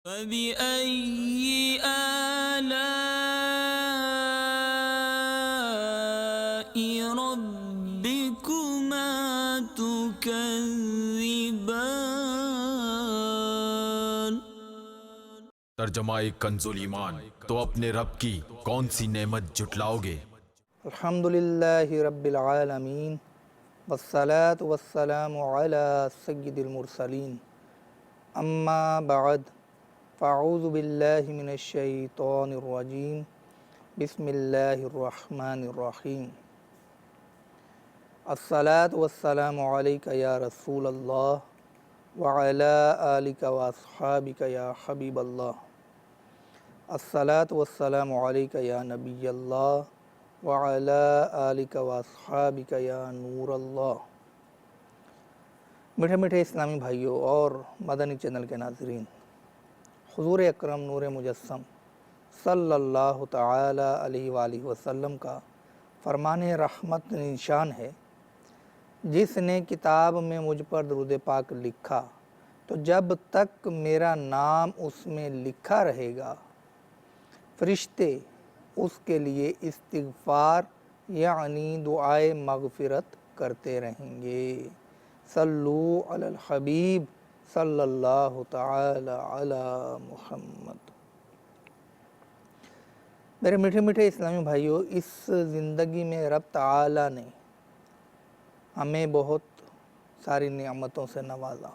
فبأي آلاء ربكما تكذبان۔ ترجمہ کنز ایمان، تو اپنے رب کی کون سی نعمت جھٹلاؤ گے؟ الحمدللہ رب العالمین والصلاة والسلام علی سید المرسلین، اما بعد فاعوذ باللہ من الشیطان الرجیم، بسم اللہ الرحمن الرحیم۔ الصلاة والسلام علیک یا رسول اللہ وعلی آلک واصحابک یا حبیب اللہ۔ الصلاة والسلام علیک یا نبی اللہ وعلی آلک واصحابک یا نور اللہ۔ میٹھے میٹھے اسلامی بھائیوں اور مدنی چینل کے ناظرین، حضور اکرم نور مجسم صلی اللہ تعالی علیہ وآلہ وسلم کا فرمان رحمت نشان ہے، جس نے کتاب میں مجھ پر درود پاک لکھا تو جب تک میرا نام اس میں لکھا رہے گا فرشتے اس کے لیے استغفار یعنی دعائے مغفرت کرتے رہیں گے۔ صلو علی الحبیب صلی اللہ تعالی علی محمد۔ میرے میٹھے میٹھے اسلامی بھائیوں، اس زندگی میں رب تعالی نے ہمیں بہت ساری نعمتوں سے نوازا،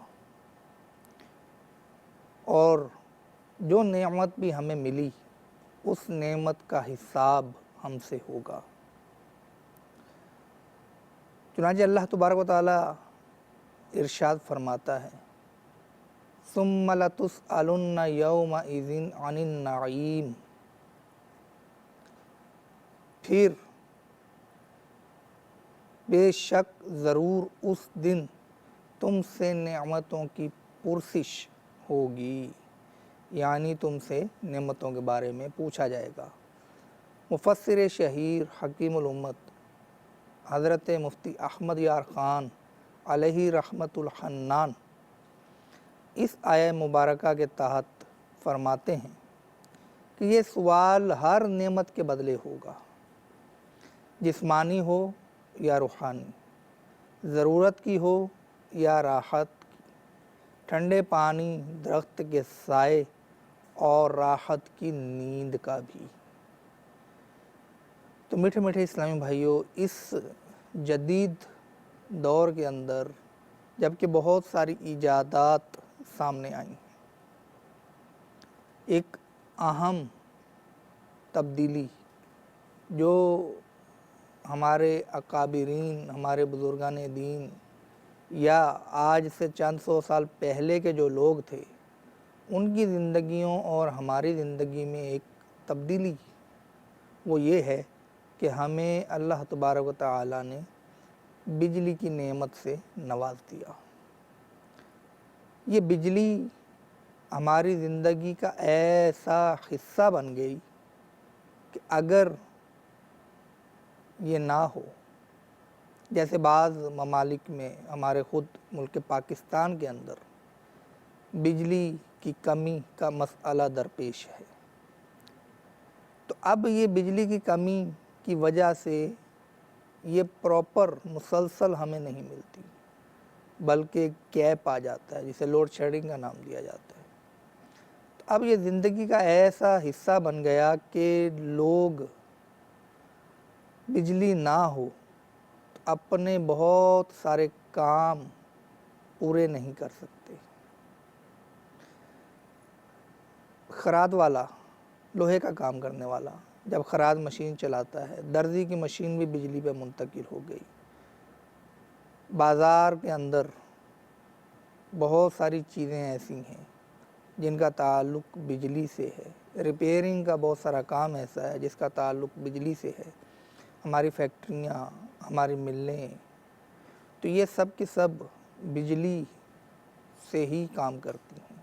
اور جو نعمت بھی ہمیں ملی اس نعمت کا حساب ہم سے ہوگا۔ چنانچہ اللہ تبارک و تعالی ارشاد فرماتا ہے، ثم لتسألن یومئذ عن النعیم، پھر بے شک ضرور اس دن تم سے نعمتوں کی پرسش ہوگی، یعنی تم سے نعمتوں کے بارے میں پوچھا جائے گا۔ مفسر شہیر حکیم الامت حضرت مفتی احمد یار خان علیہ رحمت الحنان اس آیہ مبارکہ کے تحت فرماتے ہیں کہ یہ سوال ہر نعمت کے بدلے ہوگا، جسمانی ہو یا روحانی، ضرورت کی ہو یا راحت کی، ٹھنڈے پانی، درخت کے سائے اور راحت کی نیند کا بھی۔ تو میٹھے میٹھے اسلامی بھائیوں، اس جدید دور کے اندر جبکہ بہت ساری ایجادات سامنے آئی ہیں، ایک اہم تبدیلی جو ہمارے اکابرین، ہمارے بزرگان دین یا آج سے چند سو سال پہلے کے جو لوگ تھے ان کی زندگیوں اور ہماری زندگی میں ایک تبدیلی وہ یہ ہے کہ ہمیں اللہ تبارک و تعالی نے بجلی کی نعمت سے نواز دیا۔ یہ بجلی ہماری زندگی کا ایسا حصہ بن گئی کہ اگر یہ نہ ہو، جیسے بعض ممالک میں، ہمارے خود ملک پاکستان کے اندر بجلی کی کمی کا مسئلہ درپیش ہے، تو اب یہ بجلی کی کمی کی وجہ سے یہ پراپر مسلسل ہمیں نہیں ملتی، بلکہ گیپ آ جاتا ہے، جسے لوڈ شیڈنگ کا نام دیا جاتا ہے۔ تو اب یہ زندگی کا ایسا حصہ بن گیا کہ لوگ بجلی نہ ہو تو اپنے بہت سارے کام پورے نہیں کر سکتے۔ خراد والا، لوہے کا کام کرنے والا جب خراد مشین چلاتا ہے، درزی کی مشین بھی بجلی پہ منتقل ہو گئی۔ بازار کے اندر بہت ساری چیزیں ایسی ہیں جن کا تعلق بجلی سے ہے، ریپیئرنگ کا بہت سارا کام ایسا ہے جس کا تعلق بجلی سے ہے، ہماری فیکٹریاں، ہماری ملیں، تو یہ سب کی سب بجلی سے ہی کام کرتی ہیں۔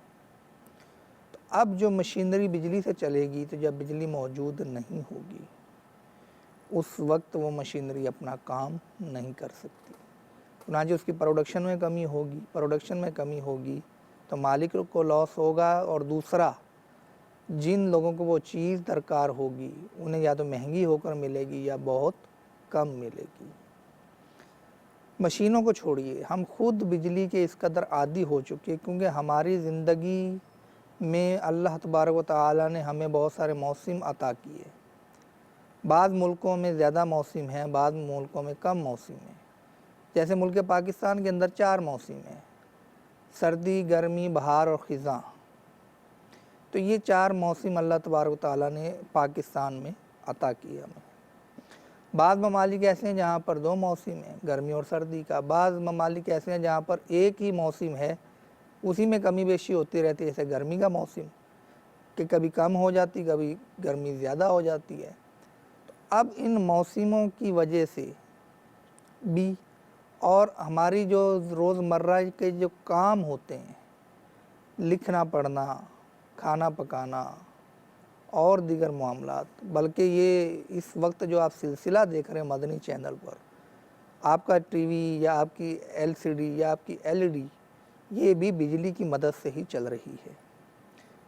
تو اب جو مشینری بجلی سے چلے گی تو جب بجلی موجود نہیں ہوگی اس وقت وہ مشینری اپنا کام نہیں کر سکتی، چنانچہ اس کی پروڈکشن میں کمی ہوگی تو مالک کو لاس ہوگا، اور دوسرا جن لوگوں کو وہ چیز درکار ہوگی انہیں یا تو مہنگی ہو کر ملے گی یا بہت کم ملے گی۔ مشینوں کو چھوڑیے، ہم خود بجلی کے اس قدر عادی ہو چکے کیونکہ ہماری زندگی میں اللہ تبارک و تعالیٰ نے ہمیں بہت سارے موسم عطا کیے۔ بعض ملکوں میں زیادہ موسم ہیں، بعض ملکوں میں کم موسم ہیں۔ جیسے ملک پاکستان کے اندر 4 موسم ہیں: سردی، گرمی، بہار اور خزاں۔ تو یہ 4 موسم اللہ تبارک و تعالیٰ نے پاکستان میں عطا کیے ہمیں۔ بعض ممالک ایسے ہیں جہاں پر 2 موسم ہیں، گرمی اور سردی کا۔ بعض ممالک ایسے ہیں جہاں پر ایک ہی موسم ہے، اسی میں کمی بیشی ہوتی رہتی ہے، جیسے گرمی کا موسم کہ کبھی کم ہو جاتی، کبھی گرمی زیادہ ہو جاتی ہے۔ تو اب ان موسموں کی وجہ سے بھی اور ہماری جو روزمرہ کے جو کام ہوتے ہیں، لکھنا پڑھنا، کھانا پکانا اور دیگر معاملات، بلکہ یہ اس وقت جو آپ سلسلہ دیکھ رہے ہیں مدنی چینل پر، آپ کا ٹی وی یا آپ کی LCD یا آپ کی LED، یہ بھی بجلی کی مدد سے ہی چل رہی ہے۔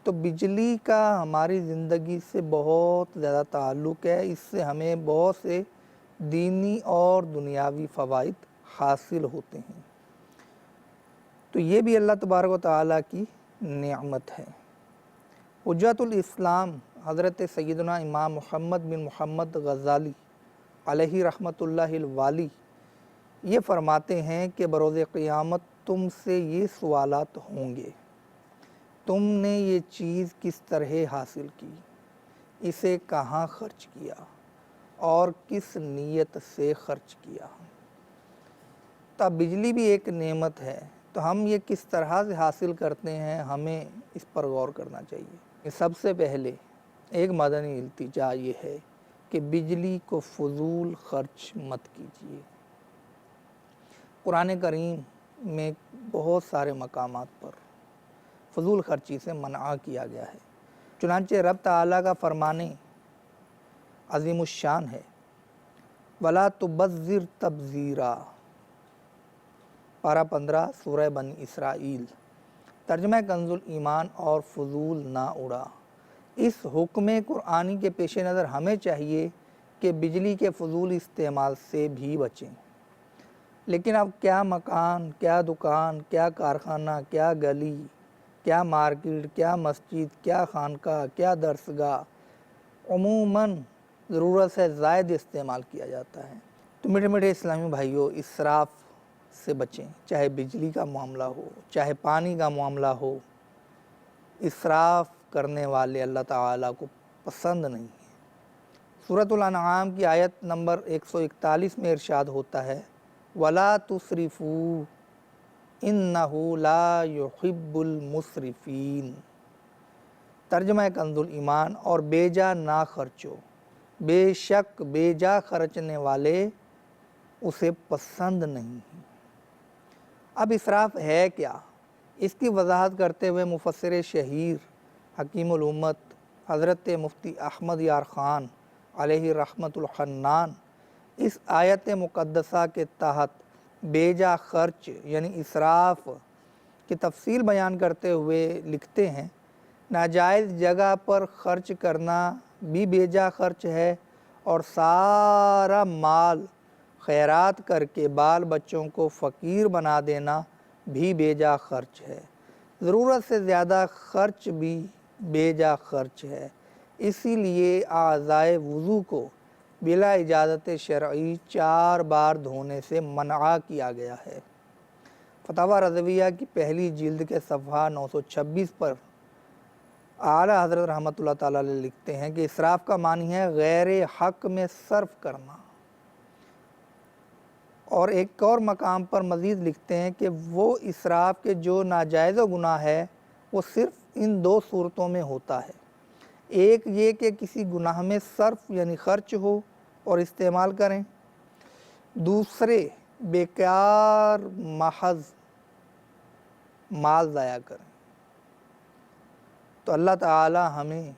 تو بجلی کا ہماری زندگی سے بہت زیادہ تعلق ہے، اس سے ہمیں بہت سے دینی اور دنیاوی فوائد حاصل ہوتے ہیں۔ تو یہ بھی اللہ تبارک و تعالیٰ کی نعمت ہے۔ حجت الاسلام حضرت سیدنا امام محمد بن محمد غزالی علیہ رحمۃ اللہ الوالی یہ فرماتے ہیں کہ بروز قیامت تم سے یہ سوالات ہوں گے: تم نے یہ چیز کس طرح حاصل کی، اسے کہاں خرچ کیا اور کس نیت سے خرچ کیا۔ تو بجلی بھی ایک نعمت ہے، تو ہم یہ کس طرح سے حاصل کرتے ہیں، ہمیں اس پر غور کرنا چاہیے۔ سب سے پہلے ایک مدنی التجا یہ ہے کہ بجلی کو فضول خرچ مت کیجیے۔ قرآن کریم میں بہت سارے مقامات پر فضول خرچی سے منع کیا گیا ہے۔ چنانچہ رب تعالیٰ کا فرمان عظیم الشان ہے: وَلَا تُبَذِّرْ تَبْذِيرًا، پارہ 15 سورہ بنی اسرائیل۔ ترجمہ کنز الایمان: اور فضول نہ اڑا۔ اس حکم قرآنی کے پیش نظر ہمیں چاہیے کہ بجلی کے فضول استعمال سے بھی بچیں۔ لیکن اب کیا مکان، کیا دکان، کیا کارخانہ، کیا گلی، کیا مارکیٹ، کیا مسجد، کیا خانقاہ، کیا درسگاہ، عموماً ضرورت سے زائد استعمال کیا جاتا ہے۔ تو میٹھے میٹھے اسلامی بھائیوں، اسراف سے بچیں، چاہے بجلی کا معاملہ ہو، چاہے پانی کا معاملہ ہو۔ اسراف کرنے والے اللہ تعالیٰ کو پسند نہیں ہے۔ سورۃ الانعام کی آیت نمبر 141 میں ارشاد ہوتا ہے: وَلَا تُسْرِفُوا إِنَّهُ لَا يُحِبُّ الْمُسْرِفِينَ۔ ترجمہ کنز الایمان: اور بے جا نہ خرچو، بے شک بے جا خرچنے والے اسے پسند نہیں ہیں۔ اب اسراف ہے کیا؟ اس کی وضاحت کرتے ہوئے مفسر شہیر حکیم الامت حضرت مفتی احمد یار خان علیہ رحمت الحنان اس آیت مقدسہ کے تحت بے جا خرچ یعنی اسراف کی تفصیل بیان کرتے ہوئے لکھتے ہیں: ناجائز جگہ پر خرچ کرنا بھی بے جا خرچ ہے، اور سارا مال خیرات کر کے بال بچوں کو فقیر بنا دینا بھی بے جا خرچ ہے۔ ضرورت سے زیادہ خرچ بھی بے جا خرچ ہے۔ اسی لیے اعضائے وضو کو بلا اجازت شرعی 4 بار دھونے سے منع کیا گیا ہے۔ فتاوی رضویہ کی پہلی جلد کے صفحہ 926 پر اعلیٰ حضرت رحمۃ اللہ تعالیٰ علیہ لکھتے ہیں کہ اسراف کا معنی ہے غیر حق میں صرف کرنا۔ اور ایک اور مقام پر مزید لکھتے ہیں کہ وہ اسراف کے جو ناجائز و گناہ ہے وہ صرف ان 2 صورتوں میں ہوتا ہے: ایک یہ کہ کسی گناہ میں صرف یعنی خرچ ہو اور استعمال کریں، دوسرے بیکار محض مال ضائع کریں۔ تو اللہ تعالی ہمیں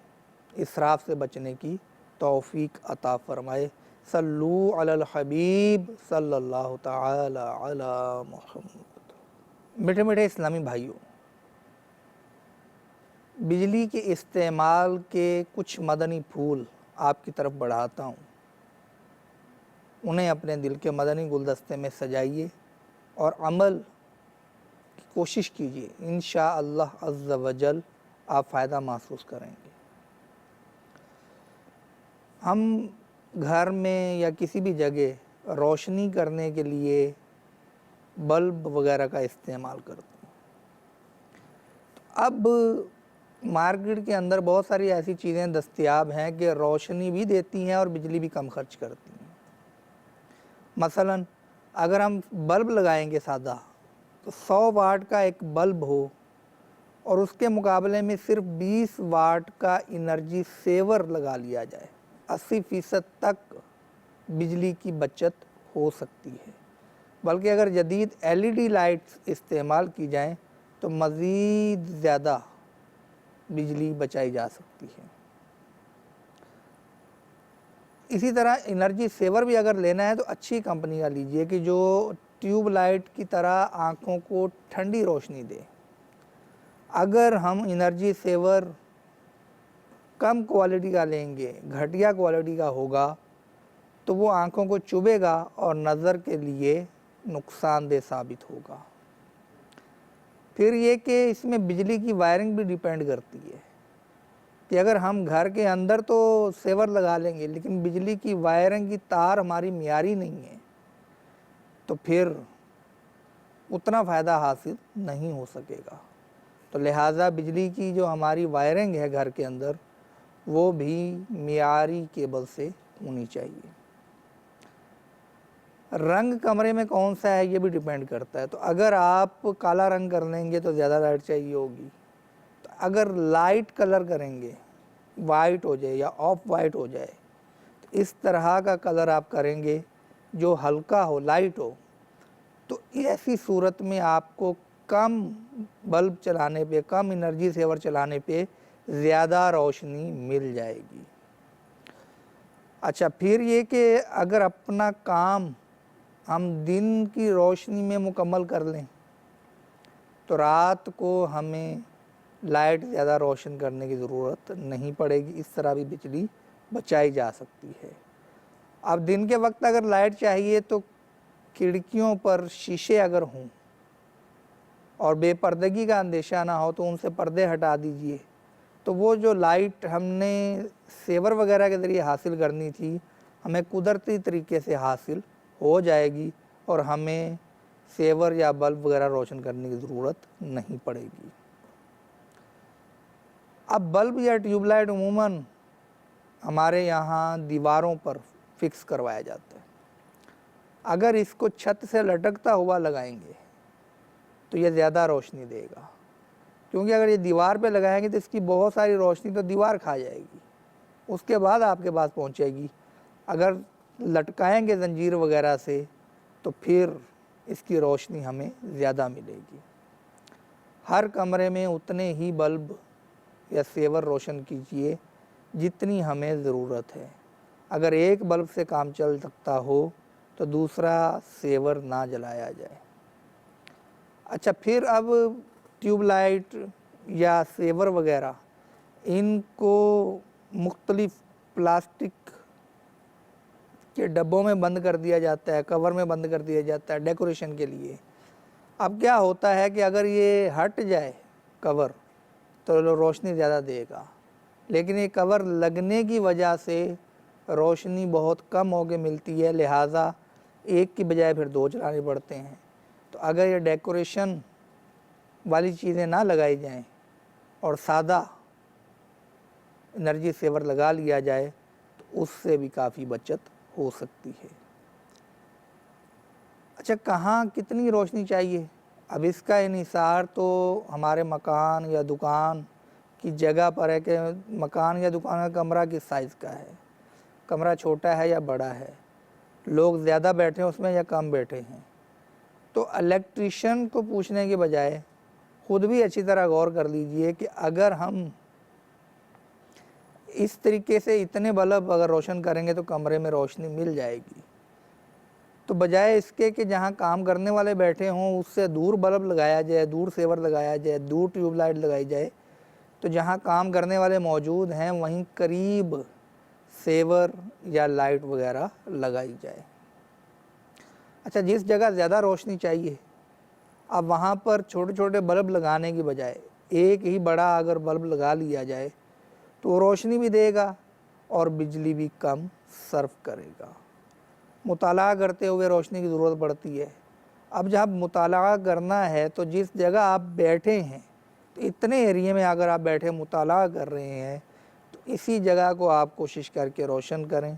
اسراف سے بچنے کی توفیق عطا فرمائے۔ صلو علی الحبیب صلی اللہ تعالی علی محمد۔ میٹھے میٹھے اسلامی بھائیوں، بجلی کے استعمال کے کچھ مدنی پھول آپ کی طرف بڑھاتا ہوں، انہیں اپنے دل کے مدنی گلدستے میں سجائیے اور عمل کی کوشش کیجیے، انشاءاللہ عز و جل آپ فائدہ محسوس کریں گے۔ ہم گھر میں یا کسی بھی جگہ روشنی کرنے کے لیے بلب وغیرہ کا استعمال کرتے ہیں۔ اب مارکیٹ کے اندر بہت ساری ایسی چیزیں دستیاب ہیں کہ روشنی بھی دیتی ہیں اور بجلی بھی کم خرچ کرتی ہیں۔ مثلا اگر ہم بلب لگائیں گے سادہ، تو 100 واٹ کا ایک بلب ہو اور اس کے مقابلے میں صرف 20 واٹ کا انرجی سیور لگا لیا جائے، 80% تک بجلی کی بچت ہو سکتی ہے۔ بلکہ اگر جدید LED لائٹس استعمال کی جائیں تو مزید زیادہ بجلی بچائی جا سکتی ہے۔ اسی طرح انرجی سیور بھی اگر لینا ہے تو اچھی کمپنی کا لیجئے کہ جو ٹیوب لائٹ کی طرح آنکھوں کو ٹھنڈی روشنی دے۔ اگر ہم انرجی سیور کم کوالٹی کا لیں گے، گھٹیا کوالٹی کا ہوگا، تو وہ آنکھوں کو چبھے گا اور نظر کے لیے نقصان دہ ثابت ہوگا۔ پھر یہ کہ اس میں بجلی کی وائرنگ بھی ڈیپینڈ کرتی ہے کہ اگر ہم گھر کے اندر تو سیور لگا لیں گے لیکن بجلی کی وائرنگ کی تار ہماری معیاری نہیں ہے تو پھر اتنا فائدہ حاصل نہیں ہو سکے گا۔ تو لہٰذا بجلی کی جو ہماری وائرنگ ہے گھر کے اندر وہ بھی معیاری کیبل سے ہونی چاہیے۔ رنگ کمرے میں کون سا ہے یہ بھی ڈیپینڈ کرتا ہے۔ تو اگر آپ کالا رنگ کر لیں گے تو زیادہ لائٹ چاہیے ہوگی، تو اگر لائٹ کلر کریں گے، وائٹ ہو جائے یا آف وائٹ ہو جائے، تو اس طرح کا کلر آپ کریں گے جو ہلکا ہو، لائٹ ہو، تو ایسی صورت میں آپ کو کم بلب چلانے پہ، کم انرجی سیور چلانے پہ زیادہ روشنی مل جائے گی۔ اچھا، پھر یہ کہ اگر اپنا کام ہم دن کی روشنی میں مکمل کر لیں تو رات کو ہمیں لائٹ زیادہ روشن کرنے کی ضرورت نہیں پڑے گی، اس طرح بھی بجلی بچائی جا سکتی ہے۔ اب دن کے وقت اگر لائٹ چاہیے تو کھڑکیوں پر شیشے اگر ہوں اور بے پردگی کا اندیشہ نہ ہو تو ان سے پردے ہٹا دیجئے، تو وہ جو لائٹ ہم نے سیور وغیرہ کے ذریعے حاصل کرنی تھی ہمیں قدرتی طریقے سے حاصل ہو جائے گی اور ہمیں سیور یا بلب وغیرہ روشن کرنے کی ضرورت نہیں پڑے گی۔ اب بلب یا ٹیوب لائٹ عموماً ہمارے یہاں دیواروں پر فکس کروایا جاتا ہے۔ اگر اس کو چھت سے لٹکتا ہوا لگائیں گے تو یہ زیادہ روشنی دے گا، کیونکہ اگر یہ دیوار پہ لگائیں گے تو اس کی بہت ساری روشنی تو دیوار کھا جائے گی، اس کے بعد آپ کے پاس پہنچے گی۔ اگر لٹکائیں گے زنجیر وغیرہ سے تو پھر اس کی روشنی ہمیں زیادہ ملے گی۔ ہر کمرے میں اتنے ہی بلب یا سیور روشن کیجئے جتنی ہمیں ضرورت ہے۔ اگر ایک بلب سے کام چل سکتا ہو تو دوسرا سیور نہ جلایا جائے۔ اچھا، پھر اب ٹیوب لائٹ یا سیور وغیرہ ان کو مختلف پلاسٹک کے ڈبوں میں بند کر دیا جاتا ہے، کور میں بند کر دیا جاتا ہے ڈیکوریشن کے لیے۔ اب کیا ہوتا ہے کہ اگر یہ ہٹ جائے کور تو روشنی زیادہ دے گا، لیکن یہ کور لگنے کی وجہ سے روشنی بہت کم ہو کے ملتی ہے، لہٰذا ایک کی بجائے پھر 2 چلانے پڑتے ہیں۔ تو اگر یہ ڈیکوریشن والی چیزیں نہ لگائی جائیں اور سادہ انرجی سیور لگا لیا جائے تو اس سے بھی کافی بچت ہو سکتی ہے۔ اچھا، کہاں کتنی روشنی چاہیے؟ اب اس کا انحصار تو ہمارے مکان یا دکان کی جگہ پر ہے کہ مکان یا دکان کا کمرہ کس سائز کا ہے، کمرہ چھوٹا ہے یا بڑا ہے، لوگ زیادہ بیٹھے ہیں اس میں یا کم بیٹھے ہیں۔ تو الیکٹریشین کو پوچھنے کے بجائے خود بھی اچھی طرح غور کر لیجئے کہ اگر ہم اس طریقے سے اتنے بلب اگر روشن کریں گے تو کمرے میں روشنی مل جائے گی، تو بجائے اس کے کہ جہاں کام کرنے والے بیٹھے ہوں اس سے دور بلب لگایا جائے، دور سیور لگایا جائے، دور ٹیوب لائٹ لگائی جائے، تو جہاں کام کرنے والے موجود ہیں وہیں قریب سیور یا لائٹ وغیرہ لگائی جائے۔ اچھا، جس جگہ زیادہ روشنی چاہیے اب وہاں پر چھوٹے چھوٹے بلب لگانے کی بجائے ایک ہی بڑا اگر بلب لگا لیا جائے تو وہ روشنی بھی دے گا اور بجلی بھی کم صرف کرے گا۔ مطالعہ کرتے ہوئے روشنی کی ضرورت پڑتی ہے۔ اب جب مطالعہ کرنا ہے تو جس جگہ آپ بیٹھے ہیں تو اتنے ایریے میں اگر آپ بیٹھے مطالعہ کر رہے ہیں تو اسی جگہ کو آپ کوشش کر کے روشن کریں۔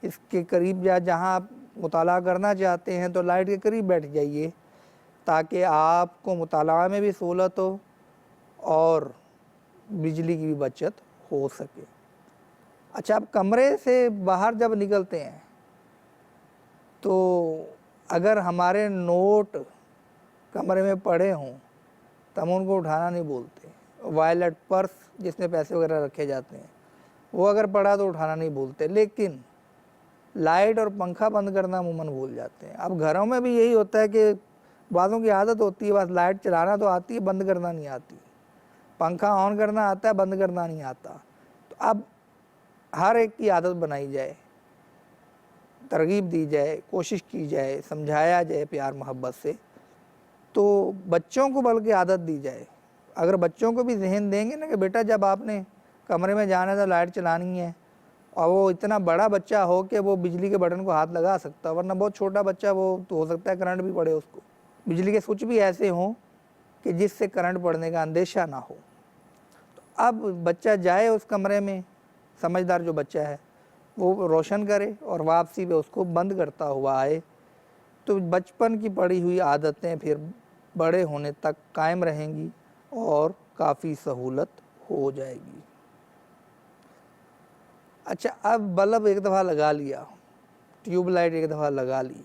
اس کے قریب جہاں آپ مطالعہ کرنا چاہتے ہیں تو لائٹ کے قریب بیٹھ جائیے تاکہ آپ کو مطالعہ میں بھی سہولت ہو اور بجلی کی بھی بچت ہو سکے۔ اچھا، اب کمرے سے باہر جب نکلتے ہیں تو اگر ہمارے نوٹ کمرے میں پڑے ہوں تو ہم ان کو اٹھانا نہیں بولتے۔ وائلٹ پرس جس میں پیسے وغیرہ رکھے جاتے ہیں وہ اگر پڑا تو اٹھانا نہیں بولتے، لیکن لائٹ اور پنکھا بند کرنا عموماً بھول جاتے ہیں۔ اب گھروں میں بھی یہی ہوتا ہے کہ بعضوں کی عادت ہوتی ہے بس لائٹ چلانا تو آتی ہے، بند کرنا نہیں آتی، پنکھا آن کرنا آتا ہے، بند کرنا نہیں آتا۔ تو اب ہر ایک کی عادت بنائی جائے، ترغیب دی جائے، کوشش کی جائے، سمجھایا جائے پیار محبت سے، تو بچوں کو بلکہ عادت دی جائے۔ اگر بچوں کو بھی ذہن دیں گے نا کہ بیٹا جب آپ نے کمرے میں جانا ہے تو لائٹ چلانی ہے، اور وہ اتنا بڑا بچہ ہو کہ وہ بجلی کے بٹن کو ہاتھ لگا سکتا، ورنہ بہت چھوٹا بچہ وہ تو ہو سکتا ہے کرنٹ بھی پڑے اس کو، بجلی کے سوئچ بھی ایسے ہوں کہ جس سے کرنٹ پڑنے کا اندیشہ نہ ہو۔ تو اب بچہ جائے اس کمرے میں، سمجھدار جو بچہ ہے وہ روشن کرے اور واپسی پہ اس کو بند کرتا ہوا آئے، تو بچپن کی پڑی ہوئی عادتیں پھر بڑے ہونے تک قائم رہیں گی اور کافی سہولت ہو جائے گی۔ اچھا، اب بلب ایک دفعہ لگا لیا، ٹیوب لائٹ ایک دفعہ لگا لی،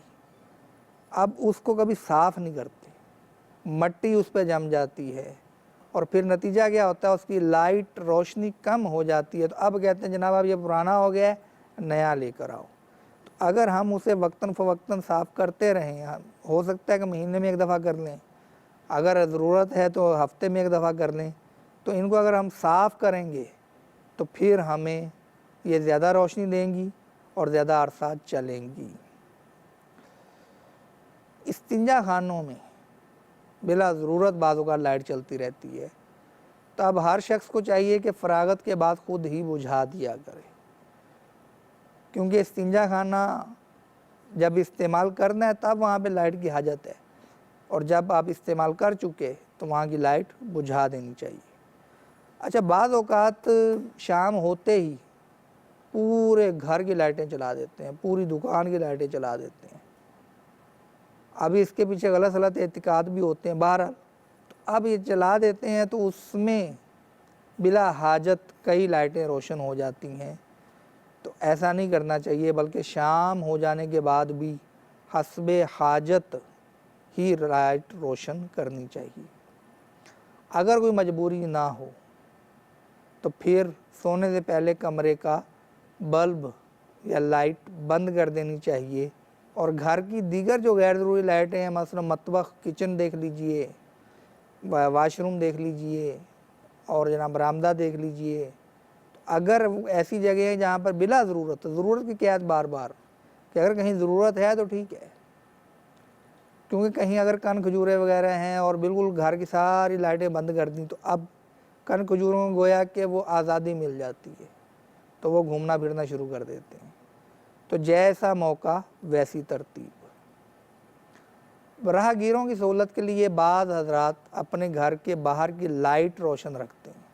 اب اس کو کبھی صاف نہیں کرتے، مٹی اس پہ جم جاتی ہے اور پھر نتیجہ کیا ہوتا ہے، اس کی لائٹ روشنی کم ہو جاتی ہے۔ تو اب کہتے ہیں جناب اب یہ پرانا ہو گیا ہے، نیا لے کر آؤ۔ تو اگر ہم اسے وقتاً فوقتاً صاف کرتے رہیں، ہو سکتا ہے کہ مہینے میں ایک دفعہ کر لیں، اگر ضرورت ہے تو ہفتے میں ایک دفعہ کر لیں، تو ان کو اگر ہم صاف کریں گے تو پھر ہمیں یہ زیادہ روشنی دیں گی اور زیادہ عرصہ چلیں گی۔ استنجا خانوں میں بلا ضرورت بعض اوقات لائٹ چلتی رہتی ہے، تو اب ہر شخص کو چاہیے کہ فراغت کے بعد خود ہی بجھا دیا کرے، کیونکہ استنجا خانہ جب استعمال کرنا ہے تب وہاں پہ لائٹ کی حاجت ہے، اور جب آپ استعمال کر چکے تو وہاں کی لائٹ بجھا دینی چاہیے۔ اچھا، بعض اوقات شام ہوتے ہی پورے گھر کی لائٹیں چلا دیتے ہیں، پوری دکان کی لائٹیں چلا دیتے ہیں۔ ابھی اس کے پیچھے غلط غلط اعتقاد بھی ہوتے ہیں، بہرحال تو اب یہ چلا دیتے ہیں تو اس میں بلا حاجت کئی لائٹیں روشن ہو جاتی ہیں۔ تو ایسا نہیں کرنا چاہیے، بلکہ شام ہو جانے کے بعد بھی حسب حاجت ہی لائٹ روشن کرنی چاہیے۔ اگر کوئی مجبوری نہ ہو تو پھر سونے سے پہلے کمرے کا بلب یا لائٹ بند کر دینی چاہیے، اور گھر کی دیگر جو غیر ضروری لائٹیں ہیں، مثلا مطبخ، کچن دیکھ لیجئے، واش روم دیکھ لیجئے اور جناب برآمدہ دیکھ لیجئے، اگر ایسی جگہ ہیں جہاں پر بلا ضرورت کی قید بار بار کہ اگر کہیں ضرورت ہے تو ٹھیک ہے، کیونکہ کہیں اگر کن کھجورے وغیرہ ہیں اور بالکل گھر کی ساری لائٹیں بند کر دیں تو اب کن کھجوروں کو گویا کہ وہ آزادی مل جاتی ہے، تو وہ گھومنا پھرنا شروع کر دیتے ہیں۔ تو جیسا موقع ویسی ترتیب۔ راہ گیروں کی سہولت کے لیے بعض حضرات اپنے گھر کے باہر کی لائٹ روشن رکھتے ہیں،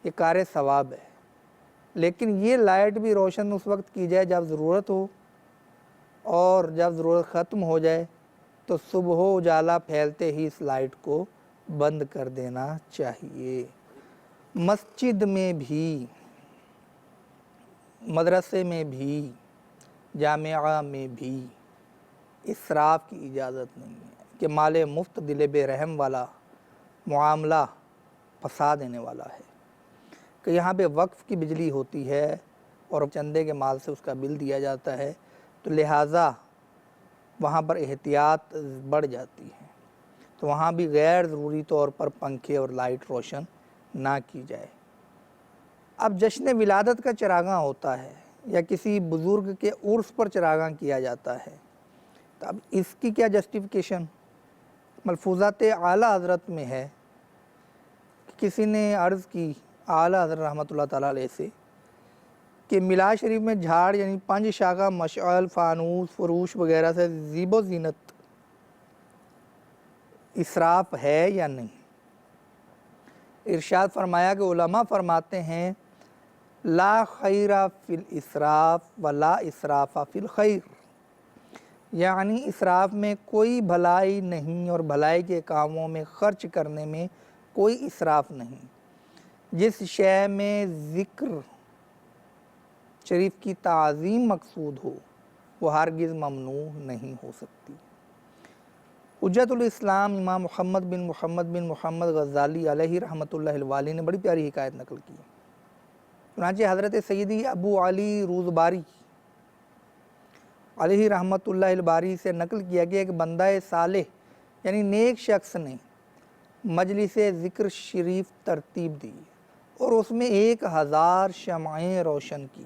یہ کار ثواب ہے، لیکن یہ لائٹ بھی روشن اس وقت کی جائے جب ضرورت ہو، اور جب ضرورت ختم ہو جائے تو صبح اجالا پھیلتے ہی اس لائٹ کو بند کر دینا چاہیے۔ مسجد میں بھی، مدرسے میں بھی، جامعہ میں بھی اسراف کی اجازت نہیں ہے کہ مال مفت دل بے رحم والا معاملہ پھنسا دینے والا ہے، کہ یہاں پہ وقف کی بجلی ہوتی ہے اور چندے کے مال سے اس کا بل دیا جاتا ہے، تو لہٰذا وہاں پر احتیاط بڑھ جاتی ہے، تو وہاں بھی غیر ضروری طور پر پنکھے اور لائٹ روشن نہ کی جائے۔ اب جشن ولادت کا چراغاں ہوتا ہے یا کسی بزرگ کے عرس پر چراغاں کیا جاتا ہے، تو اب اس کی کیا جسٹیفیکیشن؟ ملفوظات اعلیٰ حضرت میں ہے کہ کسی نے عرض کی اعلیٰ حضرت رحمۃ اللہ تعالیٰ علیہ سے کہ میلاد شریف میں جھاڑ یعنی 5 شاخہ مشعل، فانوس، فروش وغیرہ سے زیب و زینت اسراف ہے یا نہیں؟ ارشاد فرمایا کہ علماء فرماتے ہیں لا خیر فی الاسراف ولا اسراف فی الخیر، یعنی اسراف میں کوئی بھلائی نہیں اور بھلائی کے کاموں میں خرچ کرنے میں کوئی اسراف نہیں۔ جس شے میں ذکر شریف کی تعظیم مقصود ہو وہ ہرگز ممنوع نہیں ہو سکتی۔ حجت الاسلام امام محمد بن محمد غزالی علیہ رحمۃ اللہ الوالی نے بڑی پیاری حکایت نقل کی۔ چنانچہ حضرت سیدی ابو علی روزباری علیہ رحمۃ اللہ الباری سے نقل کیا گیا کہ بندہ صالح یعنی نیک شخص نے مجلس ذکر شریف ترتیب دی اور اس میں 1000 شمعیں روشن کی۔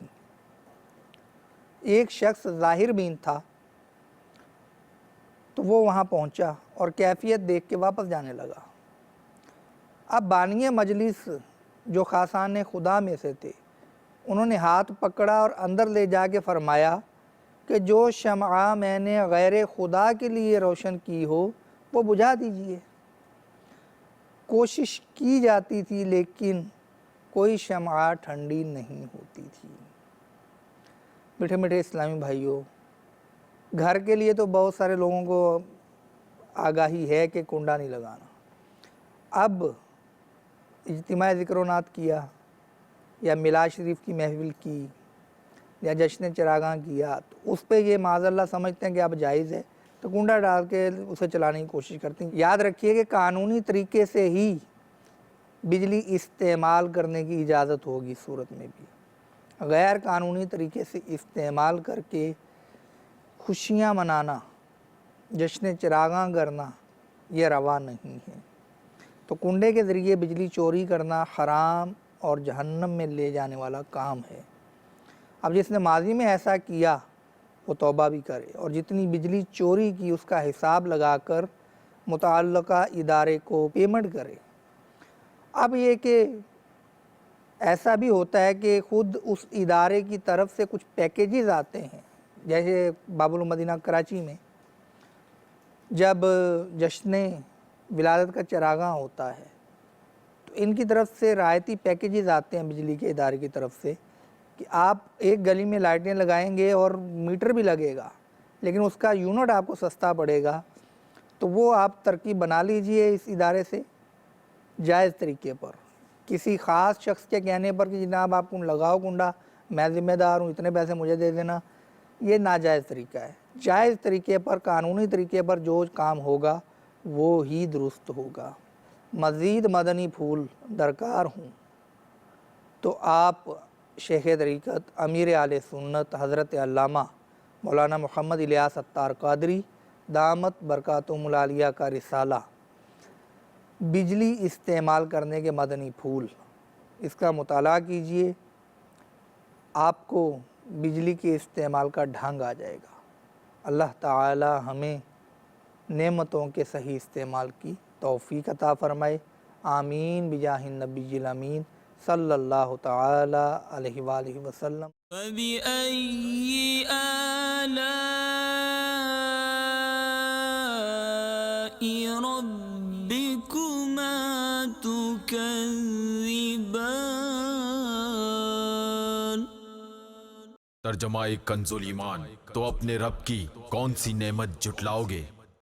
ایک شخص ظاہر بین تھا تو وہ وہاں پہنچا اور کیفیت دیکھ کے واپس جانے لگا۔ اب بانی مجلس جو خاصان خدا میں سے تھے انہوں نے ہاتھ پکڑا اور اندر لے جا کے فرمایا کہ جو شمعہ میں نے غیر خدا کے لیے روشن کی ہو وہ بجھا دیجئے۔ کوشش کی جاتی تھی لیکن کوئی شمعہ ٹھنڈی نہیں ہوتی تھی۔ میٹھے میٹھے اسلامی بھائیوں، گھر کے لیے تو بہت سارے لوگوں کو آگاہی ہے کہ کنڈا نہیں لگانا۔ اب اجتماع ذکر و نات کیا یا میلاد شریف کی محفل کی یا جشن چراغاں کیا تو اس پہ یہ معاذ اللہ سمجھتے ہیں کہ اب جائز ہے تو کنڈا ڈال کے اسے چلانے کی کوشش کرتے ہیں۔ یاد رکھیے کہ قانونی طریقے سے ہی بجلی استعمال کرنے کی اجازت ہوگی صورت میں بھی۔ غیر قانونی طریقے سے استعمال کر کے خوشیاں منانا، جشن چراغاں کرنا یہ روا نہیں ہے۔ تو کنڈے کے ذریعے بجلی چوری کرنا حرام اور جہنم میں لے جانے والا کام ہے۔ اب جس نے ماضی میں ایسا کیا وہ توبہ بھی کرے اور جتنی بجلی چوری کی اس کا حساب لگا کر متعلقہ ادارے کو پیمنٹ کرے۔ اب یہ کہ ایسا بھی ہوتا ہے کہ خود اس ادارے کی طرف سے کچھ پیکیجز آتے ہیں، جیسے باب المدینہ کراچی میں جب جشن ولادت کا چراغاں ہوتا ہے تو ان کی طرف سے رعایتی پیکیجز آتے ہیں بجلی کے ادارے کی طرف سے کہ آپ ایک گلی میں لائٹیں لگائیں گے اور میٹر بھی لگے گا لیکن اس کا یونٹ آپ کو سستا پڑے گا، تو وہ آپ ترکیب بنا لیجئے اس ادارے سے جائز طریقے پر، کسی خاص شخص کے کہنے پر کہ جناب آپ کو لگاؤ کنڈا، میں ذمہ دار ہوں، اتنے پیسے مجھے دے دینا، یہ ناجائز طریقہ ہے۔ جائز طریقے پر، قانونی طریقے پر جو کام ہوگا وہ ہی درست ہوگا۔ مزید مدنی پھول درکار ہوں تو آپ شیخ طریقت امیر اہل سنت حضرت علامہ مولانا محمد الیاس اتار قادری دامت برکاتہم العالیہ کا رسالہ بجلی استعمال کرنے کے مدنی پھول، اس کا مطالعہ کیجئے، آپ کو بجلی کے استعمال کا ڈھنگ آ جائے گا۔ اللہ تعالی ہمیں نعمتوں کے صحیح استعمال کی توفیق عطا فرمائے، آمین بجاہ النبی الامین صلی اللہ تعالی علیہ وآلہ وسلم۔ فبأي آلاء ربكما تكذبان۔ ترجمہ کنز ایمان، تو اپنے رب کی کون سی نعمت جھٹلاؤ گے؟